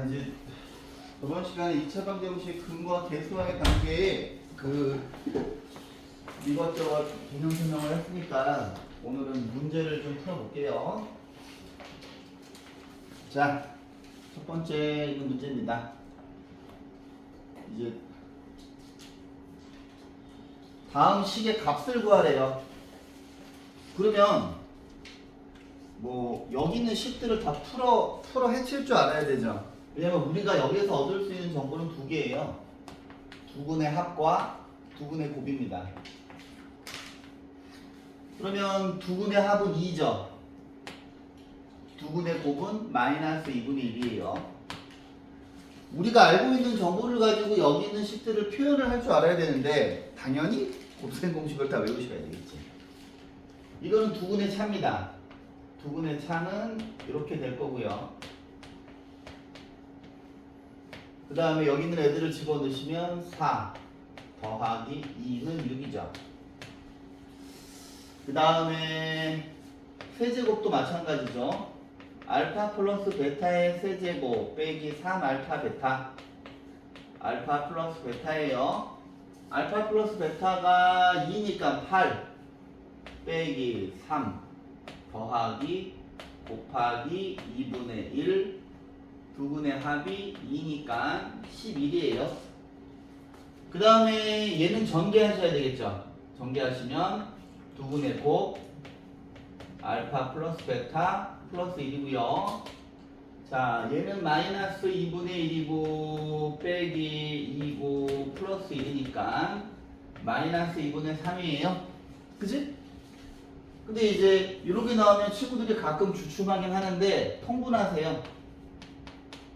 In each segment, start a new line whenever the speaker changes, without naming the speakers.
이제 저번 시간에 2차 방정식 근과 계수와의 관계에 이것저것 개념 설명을 했으니까 오늘은 문제를 좀 풀어볼게요. 자, 첫 번째 있는 문제입니다. 이제 다음 식의 값을 구하래요. 그러면 뭐 여기 있는 식들을 다 풀어 해칠 줄 알아야 되죠. 왜냐면 우리가 여기에서 얻을 수 있는 정보는 두 개예요. 두근의 합과 두근의 곱입니다. 그러면 두근의 합은 2죠. 두근의 곱은 마이너스 2분의 1이에요. 우리가 알고 있는 정보를 가지고 여기 있는 식들을 표현을 할 줄 알아야 되는데 당연히 곱셈 공식을 다 외우셔야 되겠지. 이거는 두근의 차입니다. 두근의 차는 이렇게 될 거고요. 그 다음에 여기 있는 애들을 집어넣으시면 4 더하기 2는 6이죠. 그 다음에 세제곱도 마찬가지죠. 알파 플러스 베타의 세제곱 빼기 3알파 베타. 알파 플러스 베타예요. 알파 플러스 베타가 2니까 8 빼기 3 더하기 곱하기 2분의 1 두분의 합이 2니까 11이에요. 그 다음에 얘는 전개하셔야 되겠죠. 전개하시면 두분의 곱 알파 플러스 베타 플러스 1이고요. 자, 얘는 마이너스 2분의 1이고 빼기 2고 플러스 1이니까 마이너스 2분의 3이에요. 그치? 근데 이제 이렇게 나오면 친구들이 가끔 주춤하긴 하는데 통분하세요.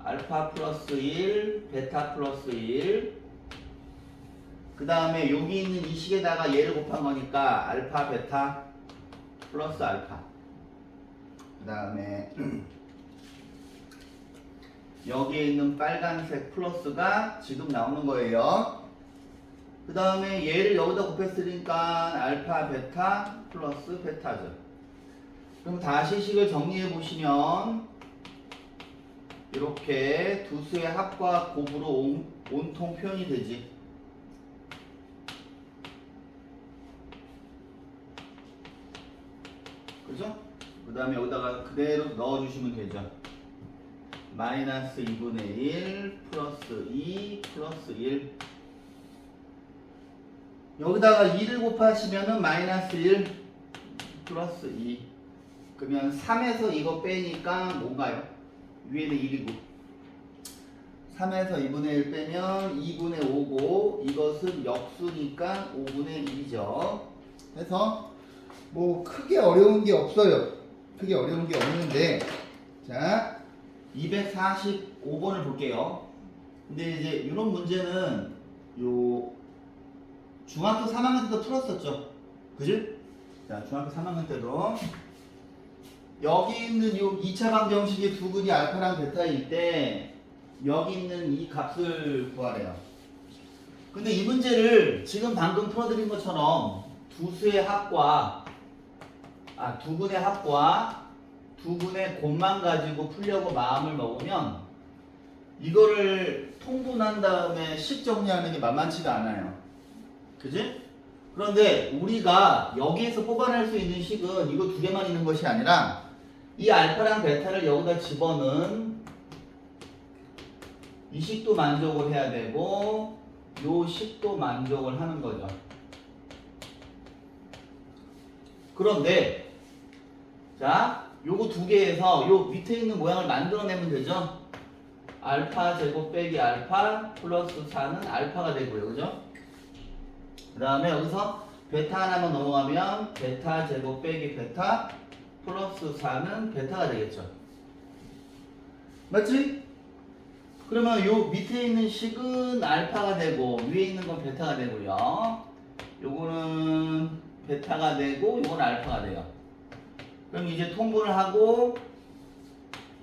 알파 플러스 1, 베타 플러스 1. 그 다음에 여기 있는 이 식에다가 얘를 곱한 거니까 알파, 베타 플러스 알파. 그 다음에 여기에 있는 빨간색 플러스가 지금 나오는 거예요. 그 다음에 얘를 여기다 곱했으니까 알파, 베타 플러스 베타죠. 그럼 다시 식을 정리해 보시면 이렇게 두 수의 합과 곱으로 온통 표현이 되지. 그죠? 그 다음에 여기다가 그대로 넣어주시면 되죠. 마이너스 2분의 1 플러스 2 플러스 1. 여기다가 2를 곱하시면은 마이너스 1 플러스 2. 그러면 3에서 이거 빼니까 뭔가요? 위에는 1이고 3에서 2분의 1 빼면 2분의 5고 이것은 역수니까 5분의 1이죠. 그래서 뭐 크게 어려운 게 없어요. 크게 어려운 게 없는데 자 245번을 볼게요. 근데 이제 이런 문제는 요 중학교 3학년 때도 풀었었죠. 그지? 자 중학교 3학년 때도 여기 있는 이 2차 방정식의 두근이 알파랑 베타일 때 여기 있는 이 값을 구하래요. 근데 이 문제를 지금 방금 풀어드린 것처럼 두근의 합과 두근의 곱만 가지고 풀려고 마음을 먹으면 이거를 통분한 다음에 식 정리하는 게 만만치가 않아요. 그지? 그런데 우리가 여기에서 뽑아낼 수 있는 식은 이거 두 개만 있는 것이 아니라 이 알파랑 베타를 여기다 집어넣은 이 식도 만족을 해야 되고 요 식도 만족을 하는 거죠. 그런데 자 요거 두 개에서 요 밑에 있는 모양을 만들어내면 되죠. 알파 제곱 빼기 알파 플러스 4는 알파가 되고요. 그죠? 그 다음에 여기서 베타 하나만 넘어가면 베타 제곱 빼기 베타 플러스 4는 베타가 되겠죠. 맞지? 그러면 요 밑에 있는 식은 알파가 되고 위에 있는 건 베타가 되고요. 요거는 베타가 되고 요건 알파가 돼요. 그럼 이제 통분을 하고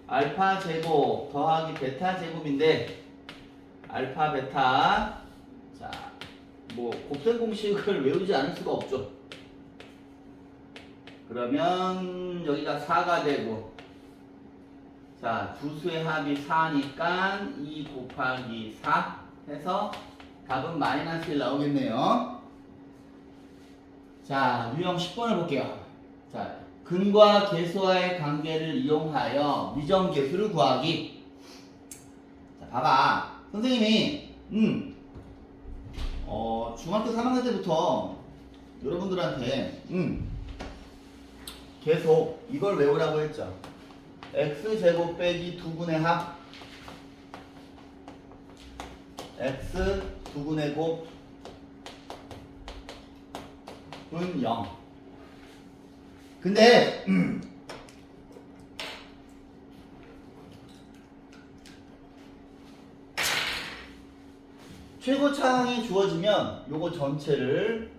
알파 제곱 더하기 베타 제곱인데 알파 베타 자 뭐 곱셈 공식을 외우지 않을 수가 없죠. 그러면 여기가 4가 되고 자, 두 수의 합이 4니까 2 곱하기 4 해서 답은 마이너스 1 나오겠네요. 자, 유형 10번을 볼게요. 자, 근과 계수와의 관계를 이용하여 미정계수를 구하기. 자, 봐봐. 선생님이 중학교 3학년 때부터 여러분들한테 계속 이걸 외우라고 했죠. x제곱 빼기 두분의 합 x 두분의 곱은 0. 근데 최고차항이 주어지면 요거 전체를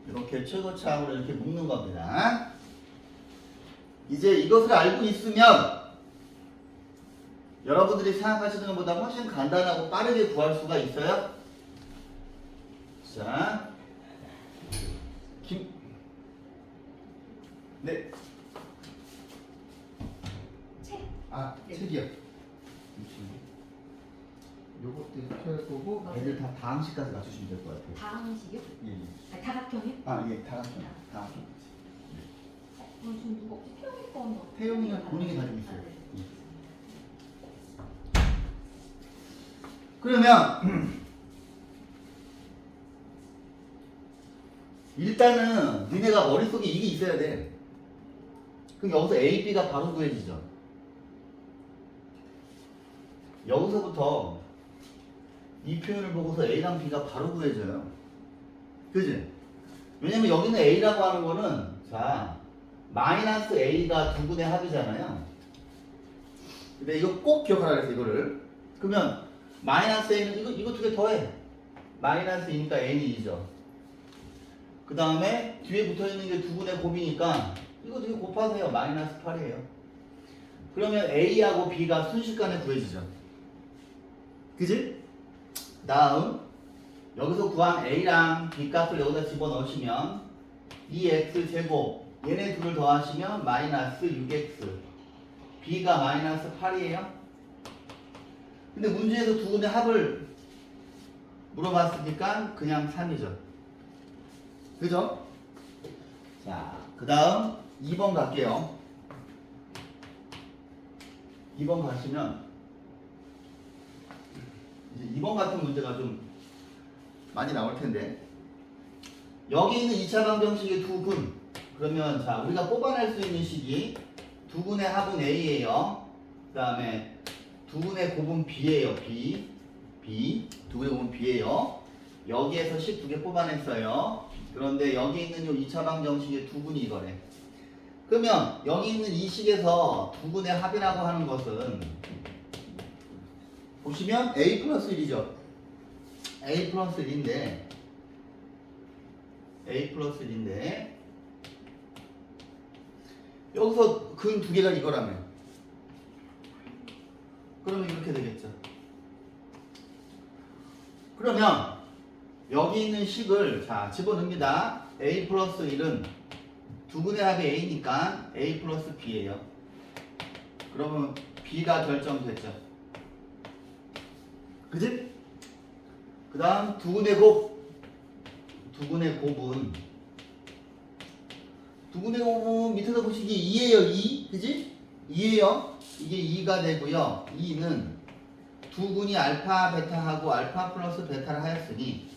이렇게 최고차항으로 이렇게 묶는 겁니다. 이제 이것을 알고 있으면 여러분들이 생각하시는 것보다 훨씬 간단하고 빠르게 구할 수가 있어요. 자, 네.
책.
네. 책이요. 요것도 이렇게 할 거고 애들 다 다항식까지 맞추시면 될 것 같아요.
다항식이요?
예, 예.
아니, 다각형이요?
예, 다항식.
지금 누가 없지? 태용이 거는
태용이가 본인이 가지고 있어요.
네.
그러면 일단은 니네가 머릿속에 이게 있어야 돼. 그럼 여기서 A, B가 바로 구해지죠. 여기서부터 이 표현을 보고서 A랑 B가 바로 구해져요. 그지? 왜냐면 여기는 A라고 하는 거는 자 마이너스 A가 두 분의 합이잖아요. 근데 이거 꼭 기억하라 그랬어 이거를. 그러면 마이너스 A는 이거 두 개 더해. 마이너스 2니까 N이 2죠. 그 다음에 뒤에 붙어있는 게 두 분의 곱이니까 이거 두 개 곱하세요. 마이너스 8이에요. 그러면 A하고 B가 순식간에 구해지죠. 그지? 다음 여기서 구한 A랑 B 값을 여기다 집어넣으시면 2x 제곱 얘네 둘을 더하시면 마이너스 6x B가 마이너스 8이에요. 근데 문제에서 두 분의 합을 물어봤으니까 그냥 3이죠. 그죠? 자, 그 다음 2번 갈게요. 2번 가시면 이제 2번 같은 문제가 좀 많이 나올 텐데 여기 있는 2차 방정식의 두 분 그러면 자 우리가 뽑아낼 수 있는 식이 두 분의 합은 A예요. 그 다음에 두 분의 곱은 B예요. B 두 분의 곱은 B예요. 여기에서 식 두 개 뽑아냈어요. 그런데 여기 있는 이 2차 방정식의 두 분이 이거래. 그러면 여기 있는 이 식에서 두 분의 합이라고 하는 것은 보시면 A 플러스 1이죠. A 플러스 1인데 여기서 근 두 개가 이거라며. 그러면 이렇게 되겠죠. 그러면 여기 있는 식을 자 집어넣습니다. A 플러스 1은 두 분의 합이 A니까 A 플러스 B예요. 그러면 B가 결정됐죠. 그지? 그 다음 두 분의 곱은 밑에서 보시기 2예요. 2 그지? 2예요. 이게 2가 되고요. 2는 두 분이 알파 베타하고 알파 플러스 베타를 하였으니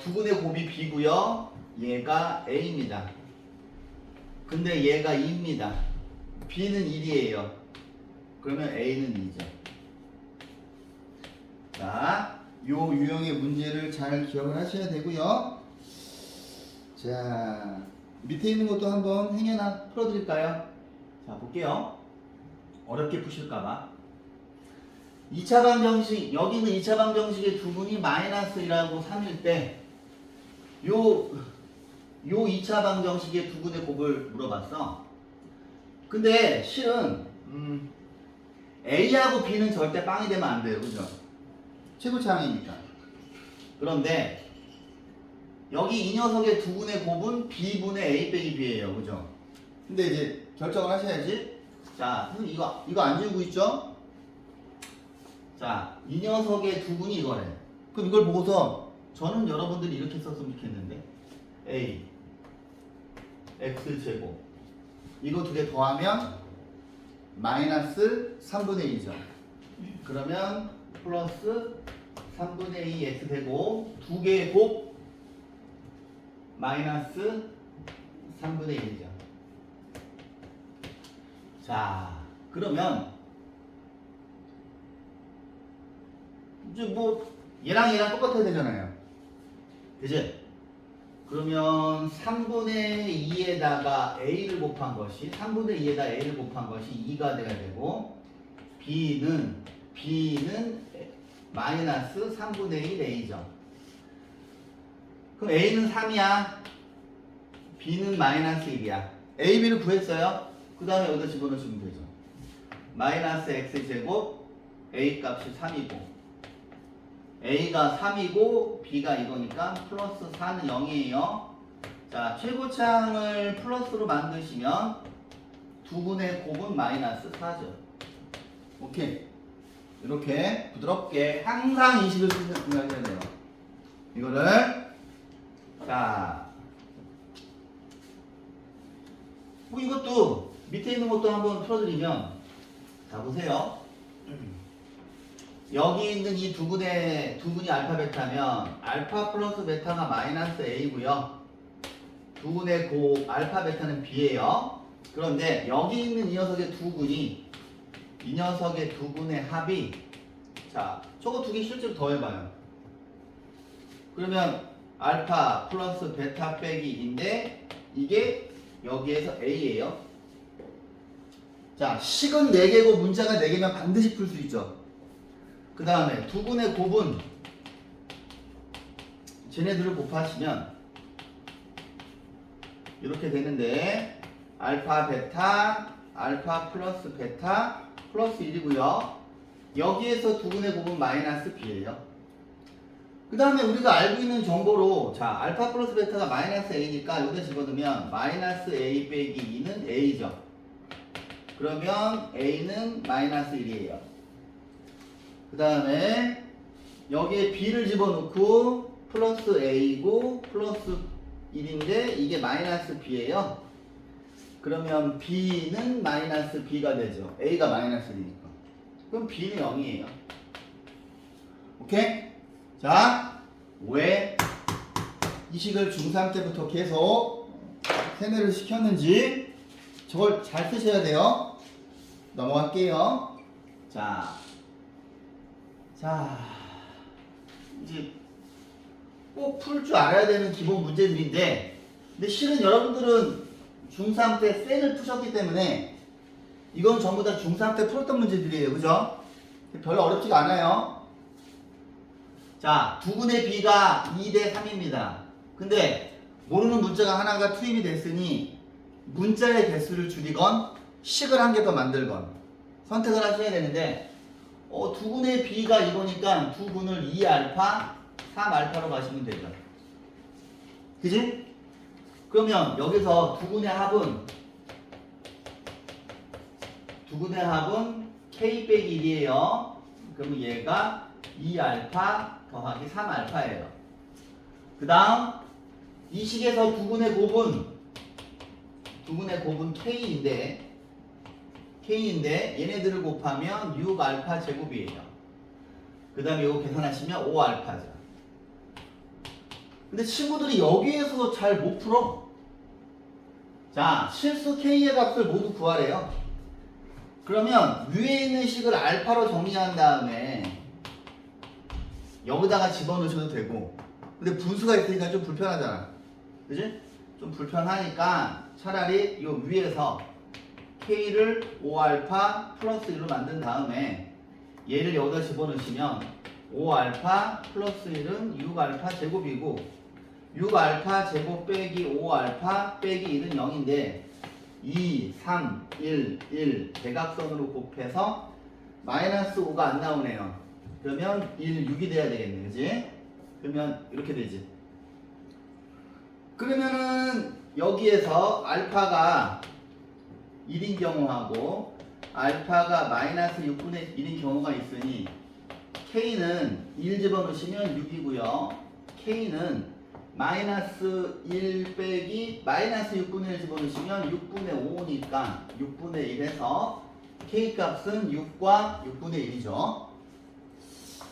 두 분의 곱이 B고요. 얘가 A입니다. 근데 얘가 2입니다. B는 1이에요. 그러면 A는 2죠. 자, 요 유형의 문제를 잘 기억을 하셔야 되고요. 자, 밑에 있는 것도 한번 행여나 풀어드릴까요? 자, 볼게요. 어렵게 푸실까봐. 2차 방정식, 여기 있는 2차 방정식의 두 분이 마이너스 1하고 3일 때, 요 2차 방정식의 두 분의 곱을 물어봤어. 근데 실은, A하고 B는 절대 빵이 되면 안 돼요. 그죠? 최고차항이니까. 그런데, 여기 이 녀석의 두 분의 곱은 B분의 A 빼기 B예요. 그죠? 근데 이제 결정을 하셔야지. 자, 선생님 이거 안 지우고 있죠? 자, 이 녀석의 두분이 이거네. 그럼 이걸 보고서 저는 여러분들이 이렇게 썼으면 좋겠는데 A X제곱 이거 두 개 더하면 마이너스 3분의 2죠. 그러면 플러스 3분의 2 X 되고 두 개의 곱 마이너스 3분의 1이죠. 자, 그러면 이제 뭐 얘랑 똑같아야 되잖아요. 그지? 그러면 3분의 2에다가 a를 곱한 것이 3분의 2에다 a를 곱한 것이 2가 돼야 되고 b는 마이너스 3분의 1 a죠. 그럼 a는 3이야. b는 마이너스 1이야. a, b를 구했어요. 그 다음에 여기다 집어넣으시면 되죠. 마이너스 x제곱 a 값이 3이고 a가 3이고 b가 이거니까 플러스 4는 0이에요. 자, 최고차항을 플러스로 만드시면 두 분의 곱은 마이너스 4죠. 오케이. 이렇게 부드럽게 항상 인식을 생각해야 돼요. 이거를 자, 뭐 이것도 밑에 있는 것도 한번 풀어드리면 자 보세요. 여기 있는 이 두 분이 알파 베타면 알파 플러스 베타가 마이너스 a고요. 두 분의 알파 베타는 b예요. 그런데 여기 있는 이 녀석의 두 분이 이 녀석의 두 분의 합이 자 저거 두 개 실제로 더해봐요. 그러면 알파 플러스 베타 빼기 2인데 이게 여기에서 a예요. 자 식은 4개고 문자가 4개면 반드시 풀 수 있죠. 그 다음에 두 분의 곱은 쟤네들을 곱하시면 이렇게 되는데 알파 베타 알파 플러스 베타 플러스 1이고요. 여기에서 두 분의 곱은 마이너스 b예요. 그 다음에 우리가 알고 있는 정보로 자 알파 플러스 베타가 마이너스 a니까 여기다 집어넣으면 마이너스 a 빼기 2는 a죠. 그러면 a는 마이너스 1이에요. 그 다음에 여기에 b를 집어넣고 플러스 a고 플러스 1인데 이게 마이너스 b예요. 그러면 b는 마이너스 b가 되죠. a가 마이너스 1이니까. 그럼 b는 0이에요. 오케이? 자, 왜 이 식을 중3 때부터 계속 세뇌를 시켰는지 저걸 잘 쓰셔야 돼요. 넘어갈게요. 자, 이제 꼭 풀 줄 알아야 되는 기본 문제들인데, 근데 실은 여러분들은 중3 때 쌩을 푸셨기 때문에 이건 전부 다 중3 때 풀었던 문제들이에요. 그죠? 별로 어렵지가 않아요. 자, 두 분의 b가 2대 3입니다. 근데 모르는 문자가 하나가 투입이 됐으니 문자의 개수를 줄이건 식을 한 개 더 만들건 선택을 하셔야 되는데 두 분의 b가 이거니까 두 분을 2알파, 3알파로 가시면 되죠. 그지? 그러면 여기서 두 분의 합은 k 빼기 1이에요. 그러면 얘가 2알파 더하기 3알파예요. 그 다음 이 식에서 두 분의 곱은 k인데 얘네들을 곱하면 6알파 제곱이에요. 그 다음에 이거 계산하시면 5알파죠. 근데 친구들이 여기에서 잘 못 풀어. 자, 실수 k의 값을 모두 구하래요. 그러면 위에 있는 식을 알파로 정리한 다음에 여기다가 집어넣으셔도 되고, 근데 분수가 있으니까 좀 불편하잖아. 그지? 좀 불편하니까 차라리 이 위에서 k를 5알파 플러스 1로 만든 다음에 얘를 여기다 집어넣으시면 5알파 플러스 1은 6알파 제곱이고 6알파 제곱 빼기 5알파 빼기 1은 0인데 2, 3, 1 대각선으로 곱해서 마이너스 5가 안 나오네요. 그러면 1, 6이 돼야 되겠네. 그지? 그러면 이렇게 되지. 그러면은 여기에서 알파가 1인 경우하고 알파가 마이너스 6분의 1인 경우가 있으니 K는 1 집어넣으시면 6이고요. K는 마이너스 1 빼기 마이너스 6분의 1 집어넣으시면 6분의 5니까 6분의 1에서 K 값은 6과 6분의 1이죠.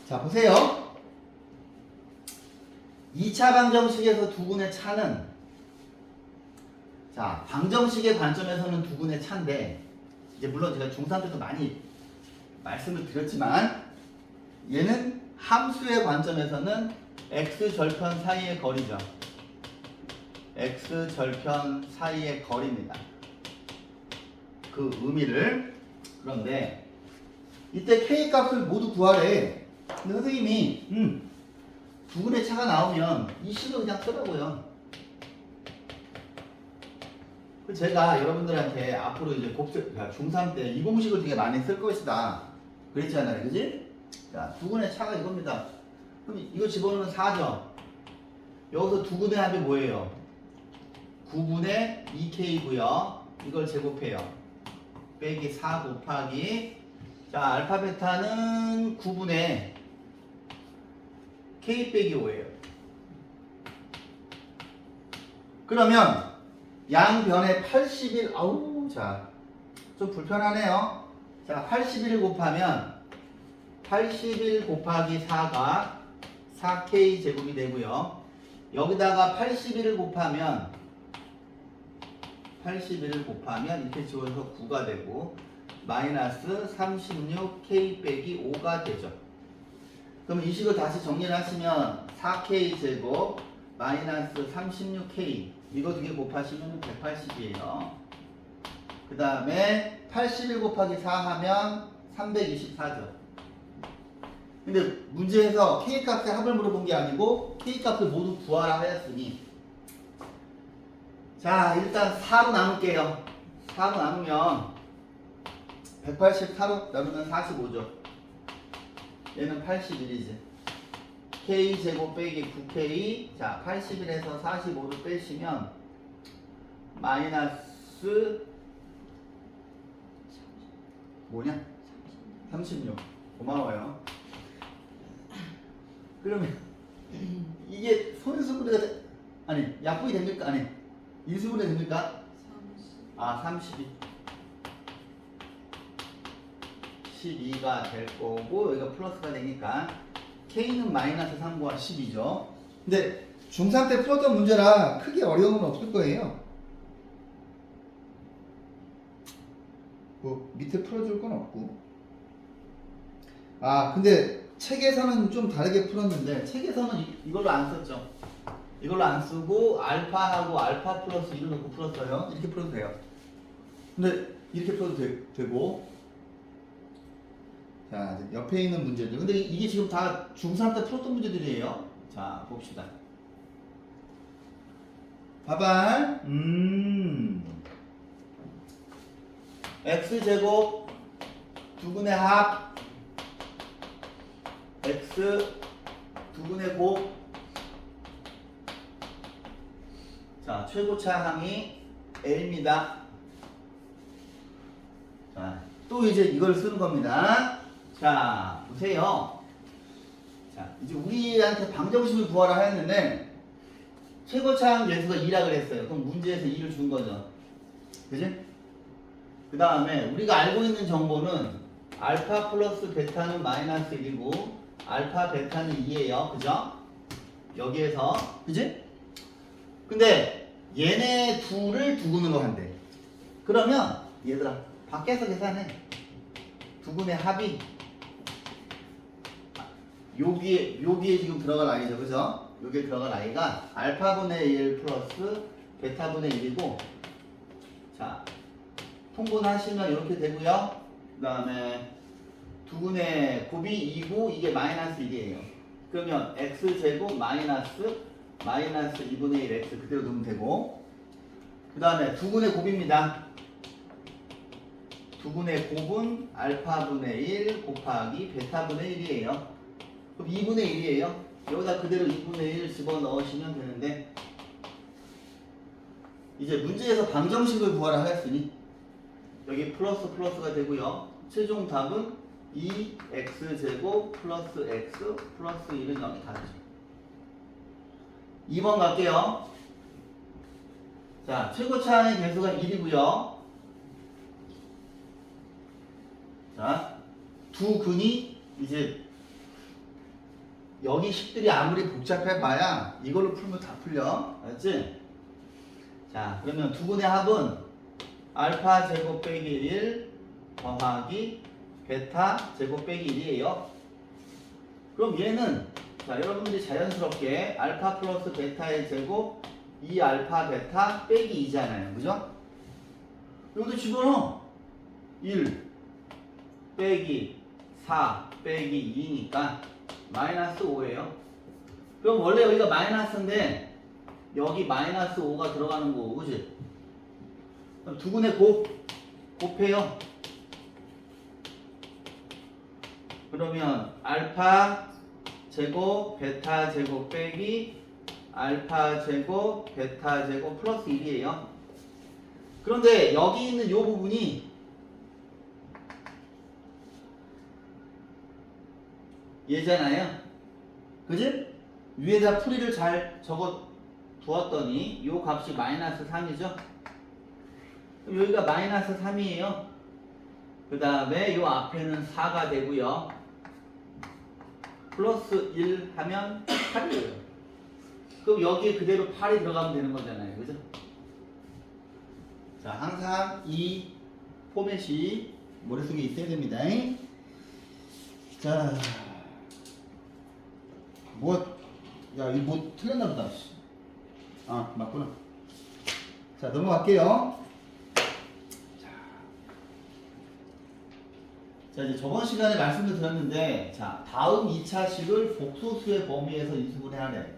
자, 보세요. 2차 방정식에서 두근의 차는, 자, 방정식의 관점에서는 두근의 차인데, 이제 물론 제가 중3 때도 많이 말씀을 드렸지만, 얘는 함수의 관점에서는 x절편 사이의 거리죠. x절편 사이의 거리입니다. 그 의미를. 그런데 이때 k 값을 모두 구하래. 근데 선생님이 두근의 차가 나오면 이 식을 그냥 쓰라고요. 제가 여러분들한테 앞으로 이제 중3 때 이 공식을 되게 많이 쓸 것이다 그랬잖아요, 그지? 자, 두근의 차가 이겁니다. 그럼 이거 집어넣으면 4죠. 여기서 두근의 합이 뭐예요? 9분의 2k고요. 이걸 제곱해요. 빼기 4 곱하기, 자, 알파 베타는 9분의 k 빼기 5예요. 그러면 양변에 81, 아우, 자, 좀 불편하네요. 자, 81 곱하면 81 곱하기 4가 4k 제곱이 되고요. 여기다가 81을 곱하면 이렇게 지워서 9가 되고 마이너스 36k 빼기 5가 되죠. 그럼 이 식을 다시 정리를 하시면 4k 제곱 마이너스 36k 이거 두 개 곱하시면 180이에요. 그 다음에 81 곱하기 4 하면 324죠. 근데 문제에서 k 값의 합을 물어본 게 아니고 k 값을 모두 구하라 하였으니, 자, 일단 4로 나눌게요. 4로 나누면 184로 나누면 45죠. 얘는 81이지. k 제곱 빼기 9k. 자, 81에서 45를 빼시면 마이너스 뭐냐? 36. 고마워요. 그러면 이게 소인수분해가 아니 약분이 됩니까? 아니 인수분해 됩니까? 32. 12가 될 거고 여기가 플러스가 되니까 K는 마이너스 3과 12죠. 근데 중3 때 풀었던 문제라 크게 어려움은 없을 거예요. 뭐 밑에 풀어줄 건 없고. 아, 근데 책에서는 좀 다르게 풀었는데 책에서는 이걸로 안 썼죠. 이걸로 안 쓰고 알파하고 알파 플러스 1을 넣고 풀었어요. 이렇게 풀어도 돼요. 근데 이렇게 풀어도 되고. 자, 옆에 있는 문제들. 근데 이게 지금 다 중3 때 풀었던 문제들이에요. 자, 봅시다. 봐봐. x제곱 두근의 합 x 두근의 곱. 자, 최고차 항이 L입니다. 자, 또 이제 이걸 쓰는 겁니다. 자, 보세요. 자, 이제 우리한테 방정식을 구하라 했는데 최고차 항 계수가 2라 그랬어요. 그럼 문제에서 2를 준 거죠. 그지? 그 다음에 우리가 알고 있는 정보는 알파 플러스 베타는 마이너스 1이고 알파 베타는 2예요. 그죠? 여기에서. 그지? 근데 얘네 둘을 두근으로 한대. 그러면 얘들아 밖에서 계산해. 두근의 합이 여기에 지금 들어갈 i죠. 그죠? 여기에 들어갈 i가 알파분의 1 플러스 베타분의 1이고, 자, 통분하시면 이렇게 되고요. 그 다음에 두근의 곱이 2고 이게 마이너스 1이에요. 그러면 x제곱 마이너스 2분의 1 x 그대로 두면 되고, 그 다음에 두근의 곱입니다. 두근의 곱은 알파분의 1 곱하기 베타분의 1이에요. 그럼 2분의 1이에요. 여기다 그대로 2분의 1 집어넣으시면 되는데, 이제 문제에서 방정식을 구하라 하였으니 여기 플러스 플러스가 되고요. 최종 답은 2x제곱 플러스 x 플러스 1은 0이 다르죠. 2번 갈게요. 자, 최고차의 개수가 1이고요. 자, 두 근이 이제 여기 식들이 아무리 복잡해봐야 이걸로 풀면 다 풀려. 알았지? 자, 그러면 두 근의 합은 알파 제곱 빼기 1 더하기 베타 제곱 빼기 1이에요. 그럼 얘는 자, 여러분들이 자연스럽게 알파 플러스 베타의 제곱 2알파 베타 빼기 2잖아요. 그죠? 여기도 집어넣어. 1 빼기 4 빼기 2니까 마이너스 5예요. 그럼 원래 여기가 마이너스인데 여기 마이너스 5가 들어가는 거고, 그지? 그럼 두 군에 곱해요. 그러면 알파 제곱 베타 제곱 빼기 알파 제곱 베타 제곱 플러스 1이에요. 그런데 여기 있는 이 부분이 얘잖아요. 그지? 위에다 풀이를 잘 적어 두었더니 이 값이 마이너스 3이죠. 그럼 여기가 마이너스 3이에요. 그 다음에 이 앞에는 4가 되고요. 플러스 1 하면 8이에요. 그럼 여기에 그대로 8이 들어가면 되는 거잖아요. 그죠? 자, 항상 이 포맷이 머릿속에 있어야 됩니다. 자, 야, 이거 뭐 틀렸나 보다. 아, 맞구나. 자, 넘어갈게요. 자, 이제 저번 시간에 말씀을 드렸는데, 자, 다음 2차식을 복소수의 범위에서 인수분해하래.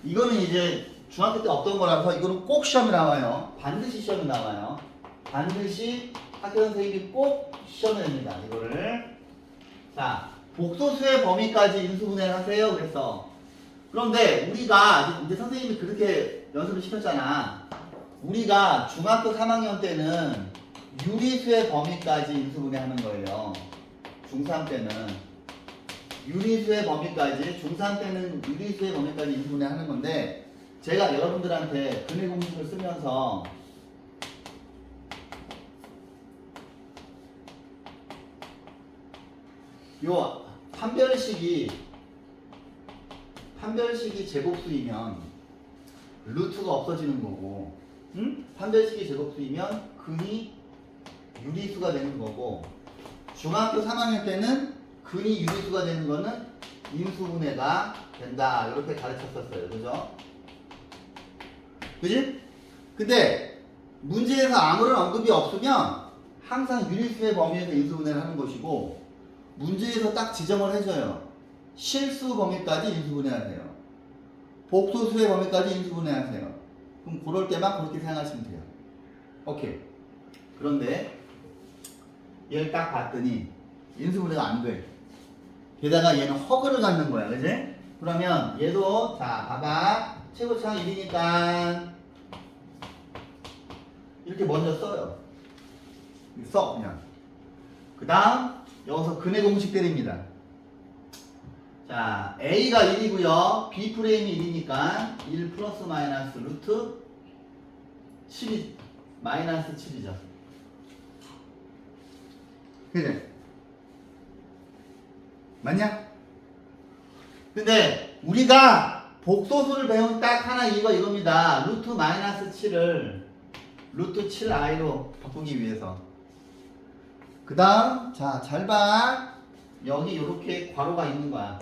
이거는 이제 중학교 때 없던 거라서 이거는 꼭 시험에 나와요. 반드시 시험에 나와요. 반드시 학교 선생님이 꼭 시험에 냅니다. 이거를. 자, 복소수의 범위까지 인수분해를 하세요. 그래서. 그런데 우리가 이제 선생님이 그렇게 연습을 시켰잖아. 우리가 중학교 3학년 때는 유리수의 범위까지 인수분해하는 거예요. 중3 때는 유리수의 범위까지, 중3 때는 유리수의 범위까지 인수분해하는 건데, 제가 여러분들한테 근해 공식을 쓰면서 요 판별식이 제곱수이면 루트가 없어지는 거고, 판별식이 제곱수이면 근이 유리수가 되는 거고, 중학교 3학년 때는 근이 유리수가 되는 거는 인수분해가 된다. 이렇게 가르쳤었어요. 그죠? 그지? 근데 문제에서 아무런 언급이 없으면 항상 유리수의 범위에서 인수분해를 하는 것이고, 문제에서 딱 지정을 해줘요. 실수 범위까지 인수분해하세요. 복소수의 범위까지 인수분해하세요. 그럼 그럴 때만 그렇게 생각하시면 돼요. 오케이. 그런데 얘를 딱 봤더니 인수분해가 안 돼. 게다가 얘는 허그를 갖는 거야. 그지? 그러면 얘도 자 봐봐. 최고차항 1이니까 이렇게 먼저 써요. 써 그냥. 그 다음 여기서 근해 공식 때립니다. 자, A가 1이고요. B 프레임이 1이니까 1 플러스 마이너스 루트 7이 마이너스 7이죠. 그래? 맞냐? 근데 우리가 복소수를 배운 딱 하나 이유가 이겁니다. 루트 마이너스 7을 루트 7i로 바꾸기 위해서. 그 다음 자, 잘 봐. 여기 이렇게 괄호가 있는 거야.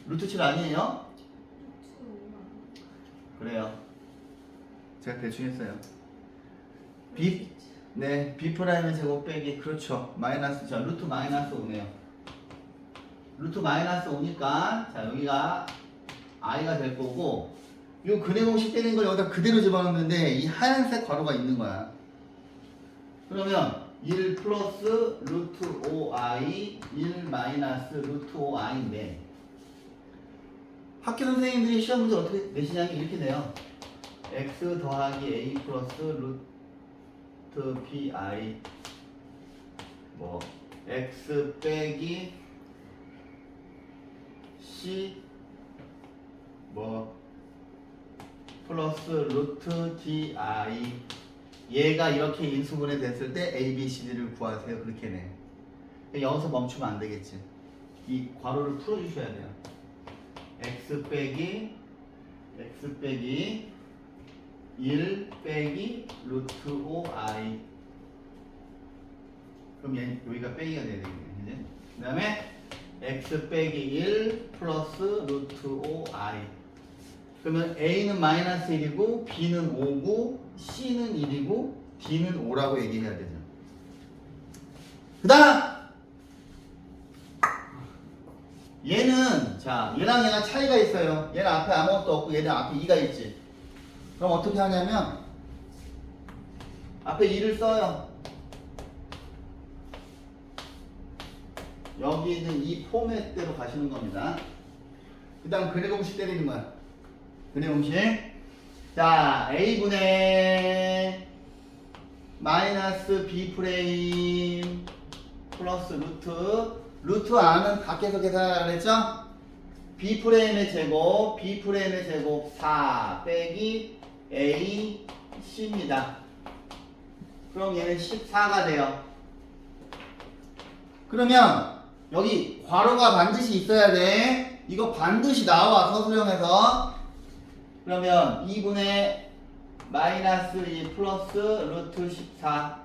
루트 7 아니에요? 그래요. 제가 대충 했어요. B, 네, B 프라임의 제곱 빼기, 그렇죠. 마이너스, 자, 루트 마이너스 5네요. 루트 마이너스 5니까, 자, 여기가 i가 될 거고, 요 근해 공식 되는 걸 여기다 그대로 집어넣는데, 이 하얀색 괄호가 있는 거야. 그러면, 1 플러스 루트 5i, 1 마이너스 루트 5i인데, 학교 선생님들이 시험 문제 어떻게 내시냐면 이렇게 돼요. x 더하기 a 플러스 루트 bi 뭐 x 빼기 c 뭐 플러스 루트 di 얘가 이렇게 인수분해 됐을 때 a, b, c, d를 구하세요. 그렇게 내. 여기서 멈추면 안 되겠지. 이 괄호를 풀어주셔야 돼요. x 빼기 1 빼기 루트 5i. 그럼 얘 여기가 빼기가 돼야 되겠네. 그 다음에 x 빼기 1 플러스 루트 5i. 그러면 a는 마이너스 1이고 b는 5고 c는 1이고 d는 5라고 얘기해야 되죠. 그 다음 얘는 자 얘랑 얘랑 차이가 있어요. 얘는 앞에 아무것도 없고 얘는 앞에 2가 있지. 그럼 어떻게 하냐면 앞에 2를 써요. 여기 있는 이 포맷대로 가시는 겁니다. 그 다음 근해 공식 때리는 거야. 근해 공식. 자 a분의 마이너스 b 프레임 플러스 루트 r은 밖에서 계산하라 그랬죠? b 프레임의 제곱 4 빼기 a c입니다. 그럼 얘는 14가 돼요. 그러면 여기 괄호가 반드시 있어야 돼. 이거 반드시 나와 서술형에서. 그러면 2분의 마이너스 2 플러스 루트 14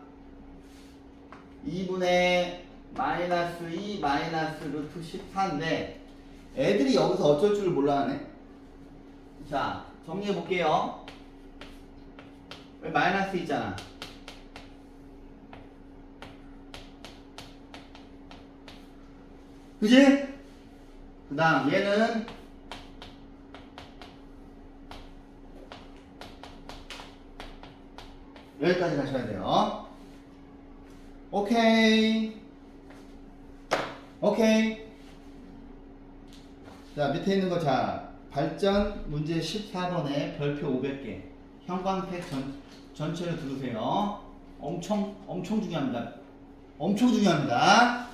2분의 마이너스 2 마이너스 루트 14인데 애들이 여기서 어쩔 줄 몰라 하네. 자 정리해 볼게요. 여기 마이너스 있잖아. 그지? 그 다음 얘는 여기까지 가셔야 돼요. 오케이. 자 밑에 있는 거 자 발전 문제 14번에 별표 500개 형광색 전체를 두르세요. 엄청 중요합니다. 엄청 중요합니다.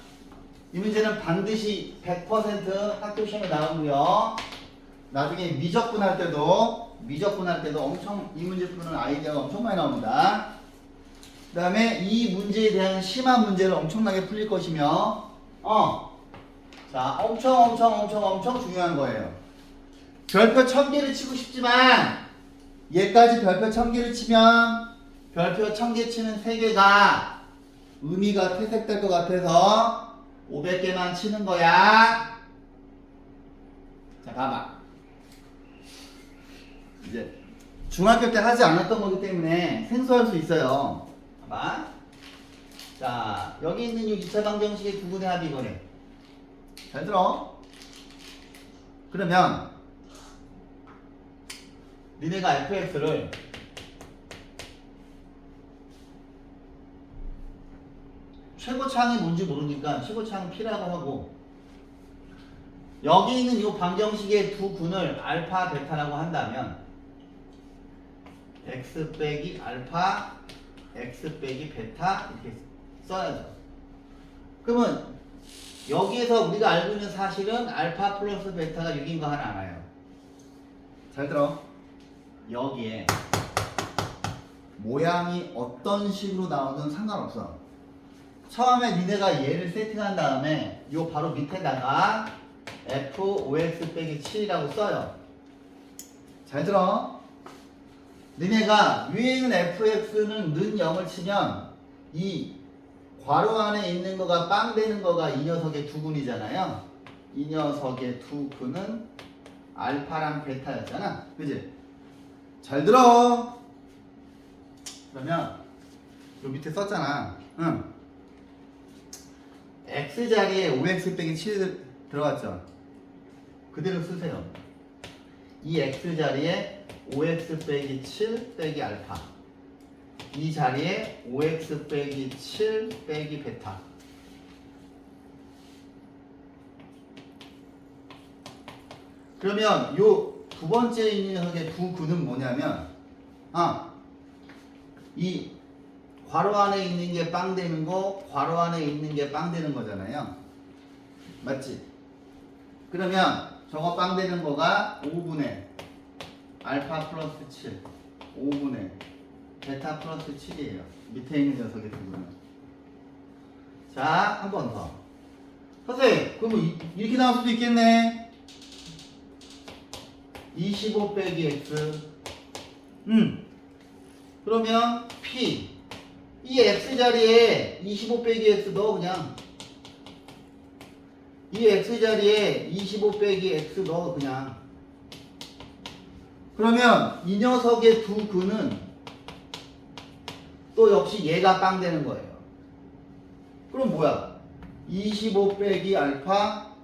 이 문제는 반드시 100% 학교 시험에 나오고요. 나중에 미적분 할 때도 엄청 이 문제 푸는 아이디어가 엄청 많이 나옵니다. 그 다음에 이 문제에 대한 심화 문제를 엄청나게 풀릴 것이며 자 엄청 중요한 거예요. 별표 1000개를 치고 싶지만 얘까지 별표 1000개를 치면 별표 1000개 치는 3개가 의미가 퇴색될 것 같아서 500개만 치는 거야. 자 봐봐. 이제 중학교 때 하지 않았던 거기 때문에 생소할 수 있어요. 봐봐. 자 여기 있는 이 2차 방정식의 구분의 합이 이거래. 잘 들어. 그러면 니네가 fx를 최고차항이 뭔지 모르니까 최고차항 p라고 하고 여기 있는 이 방정식의 두 군을 알파 베타라고 한다면 x 빼기 알파 x 빼기 베타 이렇게 써야죠. 그러면 여기에서 우리가 알고 있는 사실은 알파 플러스 베타가 6인 거 하나 알아요. 잘 들어. 여기에 모양이 어떤 식으로 나오든 상관없어. 처음에 니네가 얘를 세팅한 다음에 요 바로 밑에다가 f5x 빼기 7이라고 써요. 잘 들어. 니네가 위에 있는 fx는 는 0을 치면 이 괄호 안에 있는 거가 빵 되는 거가 이 녀석의 두 군이잖아요. 이 녀석의 두 군은 알파랑 베타였잖아. 그지? 잘 들어. 그러면 요 밑에 썼잖아. 응. x 자리에 5x 빼기 7 들어갔죠. 그대로 쓰세요. 이 x 자리에 5x 빼기 7 빼기 알파, 이 자리에 5x 빼기 7 빼기 베타. 그러면 요 두 번째 있는 녀석의 두 구는 뭐냐면 이 괄호 안에 있는 게 빵 되는 거, 괄호 안에 있는 게 빵 되는 거잖아요. 맞지? 그러면 저거 빵 되는 거가 5분의 알파 플러스 7, 5분의 베타 플러스 7이에요. 밑에 있는 녀석의 부분은. 자, 한 번 더. 선생님, 그럼 이렇게 나올 수도 있겠네. 25 빼기 x. 그러면 p. 이 x 자리에 25 빼기 x 넣어 그냥. 이 x 자리에 25 빼기 x 넣어 그냥. 그러면 이 녀석의 두 근은 또 역시 얘가 빵 되는 거예요. 그럼 뭐야? 25 빼기 알파,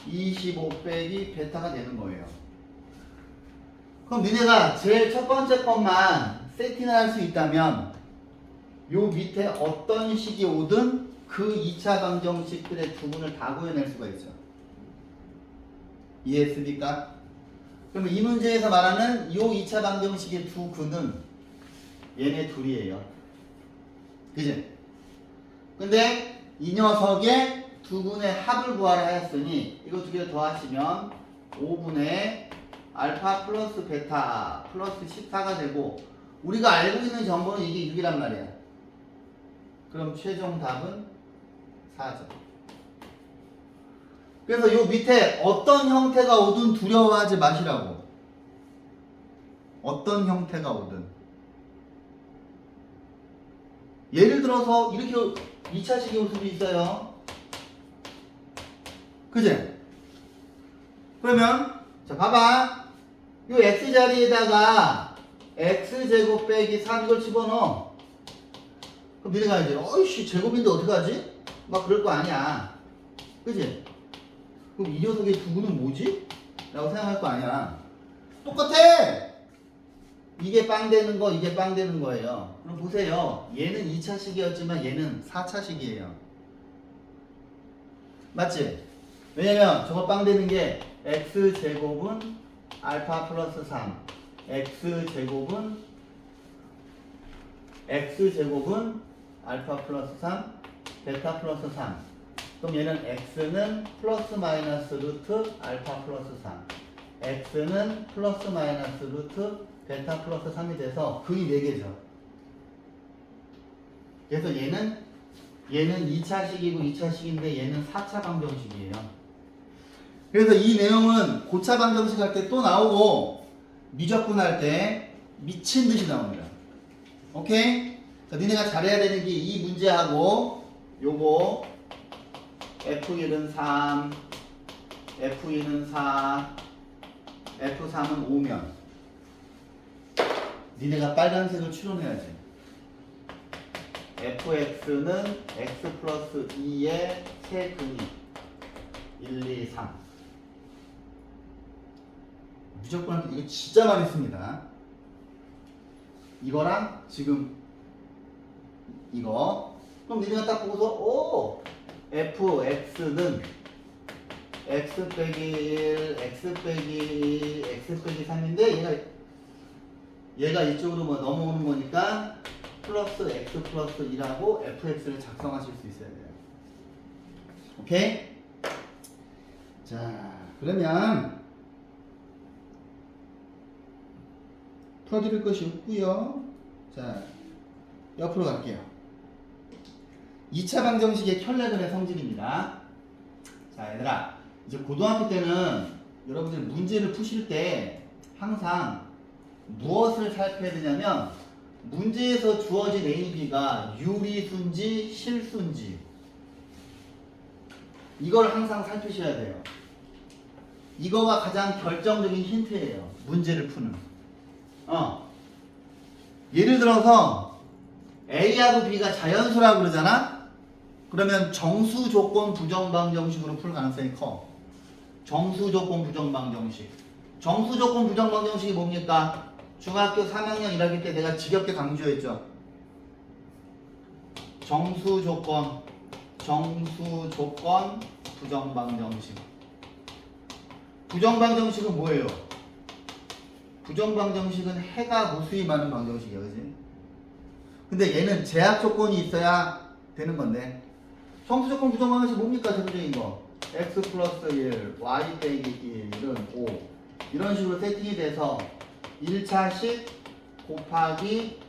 25 빼기 베타가 되는 거예요. 그럼 니네가 제일 첫 번째 것만 세팅을 할 수 있다면 요 밑에 어떤 식이 오든 그 2차 방정식들의 두분을 다 구해낼 수가 있죠. 이해했습니까? 그러면 이 문제에서 말하는 요 2차 방정식의 두 근은 얘네 둘이에요. 그지? 근데 이 녀석의 두 근의 합을 구하라 했으니 이거 두 개를 더하시면 5분의 알파 플러스 베타 플러스 14가 되고 우리가 알고 있는 정보는 이게 6이란 말이야. 그럼 최종 답은 4죠. 그래서 요 밑에 어떤 형태가 오든 두려워하지 마시라고. 어떤 형태가 오든. 예를 들어서 이렇게 2차식이 올 수도 있어요. 그지? 그러면 자 봐봐. 요 x자리에다가 x제곱 빼기 3 이걸 집어넣어. 그럼 니네가 이제 어이씨 제곱인데 어떡하지? 막 그럴 거 아니야. 그지? 그럼 이 녀석의 두근은 뭐지? 라고 생각할 거 아니야. 똑같아! 이게 빵 되는 거, 이게 빵 되는 거예요. 그럼 보세요. 얘는 2차식이었지만 얘는 4차식이에요. 맞지? 왜냐면 저거 빵 되는 게 x제곱은 알파 플러스 3 x제곱은 알파 플러스 3 베타 플러스 3 그럼 얘는 x는 플러스 마이너스 루트 알파 플러스 3 x는 플러스 마이너스 루트 베타 플러스 3이 돼서 근이 4개죠. 그래서 얘는 2차식이고 2차식인데 얘는 4차 방정식이에요. 그래서 이 내용은 고차 방정식 할 때 또 나오고 미적분 할 때 미친 듯이 나옵니다. 오케이? 자, 니네가 잘해야 되는 게 이 문제하고 요거 F1은 3, F2는 4, F3은 5면 니네가 빨간색을 추론해야지. fx는 x 플러스 2의 세근이 1, 2, 3 무조건 이거 진짜 많이 씁니다. 이거랑 지금 이거 그럼 니네가 딱 보고서 오 fx는 x 빼기 1, x 빼기 3인데 얘가 이쪽으로 뭐 넘어오는 거니까 플러스 x 플러스 2라고 fx를 작성하실 수 있어야 돼요. 오케이? 자, 그러면 풀어드릴 것이 없고요. 자, 옆으로 갈게요. 2차 방정식의 켤레근의 성질입니다. 자, 얘들아, 이제 고등학교 때는 여러분들 문제를 푸실 때 항상 무엇을 살펴야 되냐면 문제에서 주어진 A, B가 유리수인지 실수인지 이걸 항상 살피셔야 돼요. 이거가 가장 결정적인 힌트예요. 문제를 푸는. 예를 들어서 A하고 B가 자연수라고 그러잖아? 그러면 정수조건 부정방정식으로 풀 가능성이 커. 정수조건 부정방정식. 정수조건 부정방정식이 뭡니까? 중학교 3학년 1학기 때 내가 지겹게 강조했죠. 정수조건 부정방정식. 부정방정식은 뭐예요? 부정방정식은 해가 무수히 많은 방정식이야, 그지? 근데 얘는 제약 조건이 있어야 되는 건데 정수 조건 부정 방정식 뭡니까? 대표적인 거 x 플러스 1, y 빼기 1은 5 이런 식으로 세팅이 돼서 1차식 곱하기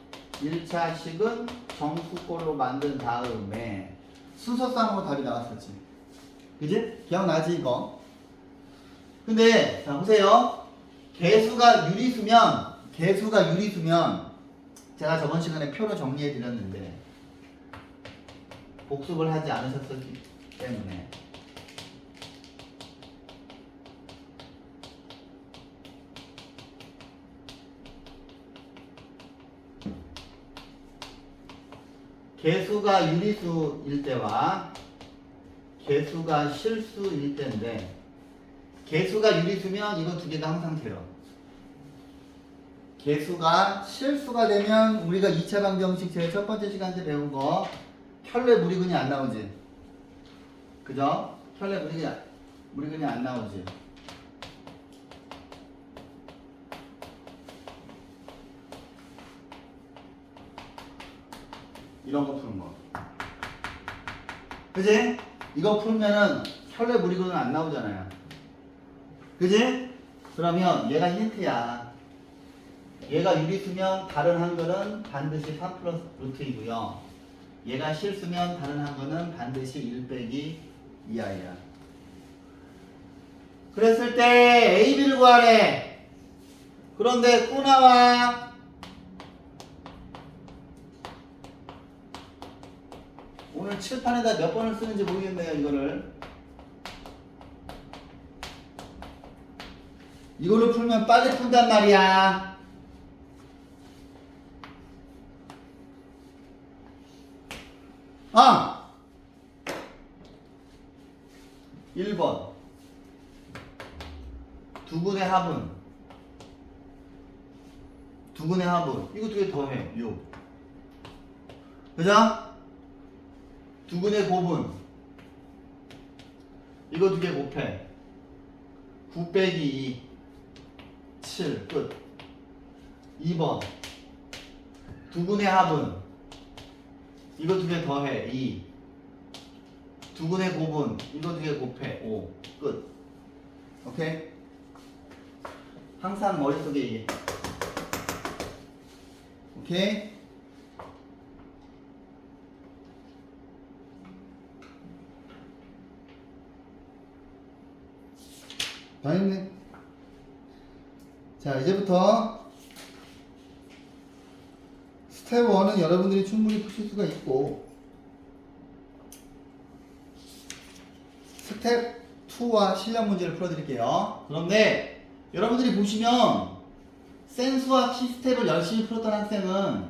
1차식은 정수꼴로 만든 다음에 순서쌍으로 답이 나왔었지. 그지? 기억나지 이거? 근데 자 보세요. 개수가 유리수면 제가 저번 시간에 표로 정리해 드렸는데 복습을 하지 않으셨기 때문에 개수가 유리수일 때와 개수가 실수일 때인데 개수가 유리수면 이거 두 개가 항상 돼요. 개수가 실수가 되면 우리가 2차 방정식 제일 첫 번째 시간 때 배운 거 혈내 무리근이 안 나오지. 그죠? 혈내 무리근이 안 나오지. 이런 거 푸는 거. 그지? 이거 풀면은 혈내 무리근은 안 나오잖아요. 그지? 그러면 얘가 힌트야. 얘가 유리수면 다른 한글은 반드시 3 플러스 루트이고요. 얘가 실수면 다른 한글은 반드시 1 빼기 2i야. 그랬을 때 A, B를 구하래. 그런데 또 나와. 오늘 칠판에다 몇 번을 쓰는지 모르겠네요, 이거를. 이걸로 풀면 빨리 푼단 말이야. 아! 1번. 두근의 합은. 두근의 합은. 이거 두 개 더해. 6. 그죠? 두근의 곱은. 이거 두 개 곱해. 9 빼기 2. 7. 끝. 2번. 두근의 합은. 이거 두 개 더해. 2. 두근의 곱은. 이거 두 개 곱해. 5. 끝. 오케이? 항상 머릿속에 이게. 오케이? 다 했네. 자, 이제부터 스텝 1은 여러분들이 충분히 푸실 수가 있고 스텝 2와 실력 문제를 풀어드릴게요. 그런데 여러분들이 보시면 센수학 시스텝을 열심히 풀었던 학생은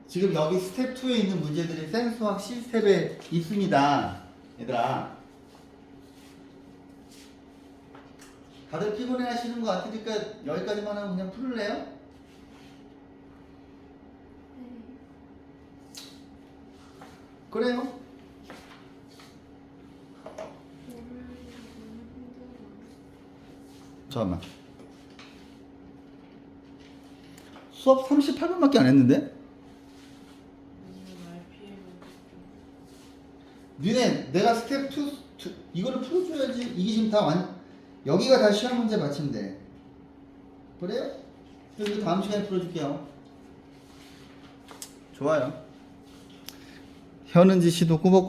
지금 여기 스텝 2에 있는 문제들이 센수학 시스텝에 있습니다. 얘들아, 다들 피곤해 하시는 것 같으니까 여기까지만 하면 그냥 풀을래요? 그래요? 잠깐만. 수업 38분밖에 안 했는데? 니네 내가 스텝 2 이거를 풀어줘야지. 이게 지금 다 여기가 다 시험 문제 받침대. 그래요? 그리고 다음 시간에 풀어줄게요. 좋아요. 현은지 씨도 꾸벅꾸벅